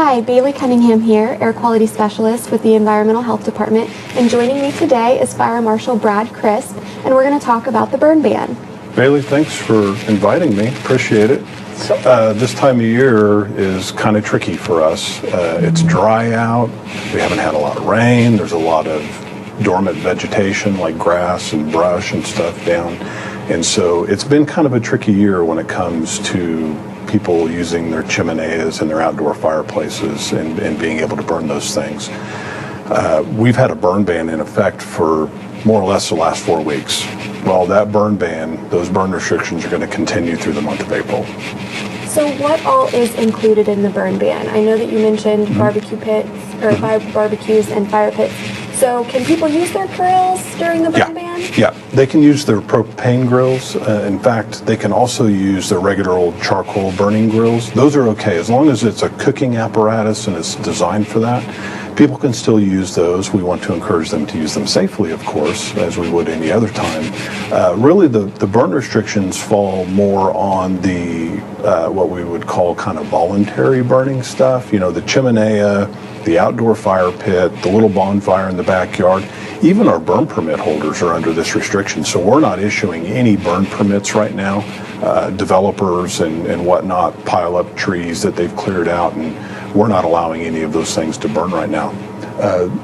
Hi, Baylee Cunningham here, Air Quality Specialist with the Environmental Health Department, and joining me today is Fire Marshal Brad Crisp, and we're going to talk about the burn ban. Baylee, thanks for inviting me. Appreciate it. This time of year is kind of tricky for us. It's dry out. We haven't had a lot of rain. There's a lot of dormant vegetation like grass and brush and stuff down. And so it's been kind of a tricky year when it comes to people using their chimeneas and their outdoor fireplaces and being able to burn those things. We've had a burn ban in effect for more or less the last 4 weeks. Well, that burn ban, those burn restrictions are going to continue through the month of April. So what all is included in the burn ban? I know that you mentioned barbecue pits, or barbecues and fire pits. So can people use their grills during the burn ban? Yeah, they can use their propane grills. In fact, they can also use their regular old charcoal burning grills. Those are okay as long as it's a cooking apparatus and it's designed for that. People can still use those. We want to encourage them to use them safely, of course, as we would any other time. Really, the burn restrictions fall more on the what we would call kind of voluntary burning stuff. You know, the chimenea, the outdoor fire pit, the little bonfire in the backyard. Even our burn permit holders are under this restriction, so we're not issuing any burn permits right now. Developers and whatnot pile up trees that they've cleared out, and we're not allowing any of those things to burn right now.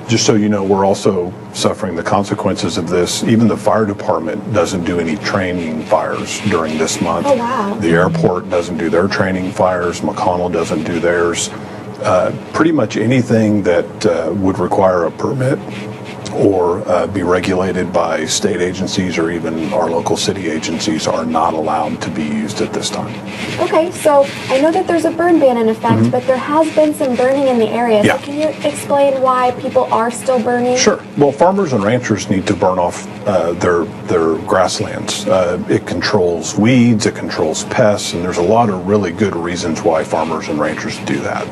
Just so you know, we're also suffering the consequences of this. Even the fire department doesn't do any training fires during this month. Oh, wow. The airport doesn't do their training fires. McConnell doesn't do theirs. Pretty much anything that would require a permit or be regulated by state agencies or even our local city agencies are not allowed to be used at this time. Okay, so I know that there's a burn ban in effect, but there has been some burning in the area. Yeah. So can you explain why people are still burning? Sure. Well, farmers and ranchers need to burn off their grasslands. It controls weeds, it controls pests, and there's a lot of really good reasons why farmers and ranchers do that.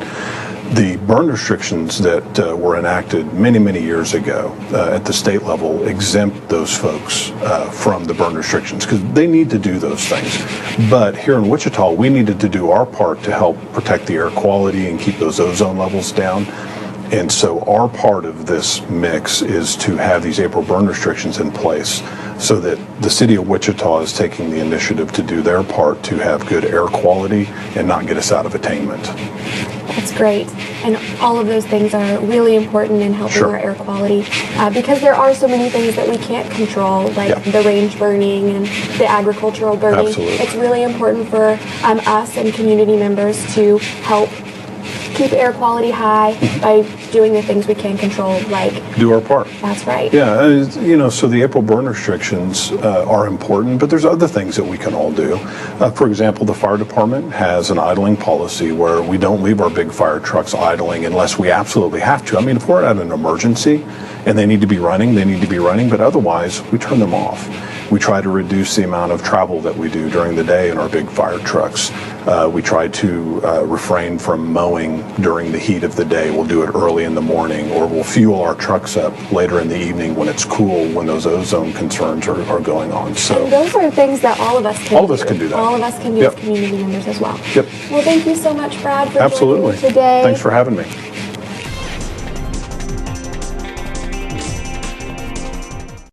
The burn restrictions that were enacted many, many years ago at the state level exempt those folks from the burn restrictions because they need to do those things. But here in Wichita, we needed to do our part to help protect the air quality and keep those ozone levels down. And so our part of this mix is to have these April burn restrictions in place so that the City of Wichita is taking the initiative to do their part to have good air quality and not get us out of attainment. That's great. And all of those things are really important in helping our air quality because there are so many things that we can't control, like the range burning and the agricultural burning. Absolutely. It's really important for us and community members to help keep air quality high by doing the things we can control, like do our part. That's right. Yeah, you know, so the April burn restrictions are important, but there's other things that we can all do. For example, the fire department has an idling policy where we don't leave our big fire trucks idling unless we absolutely have to. I mean, if we're at an emergency and they need to be running, they need to be running, but otherwise we turn them off. We try to reduce the amount of travel that we do during the day in our big fire trucks. We try to refrain from mowing during the heat of the day. We'll do it early in the morning, or we'll fuel our trucks up later in the evening when it's cool, when those ozone concerns are going on. So and those are things that all of us can do. All of us can do that. All of us can do as community members as well. Yep. Well, thank you so much, Brad, for Absolutely. joining me today. Thanks for having me.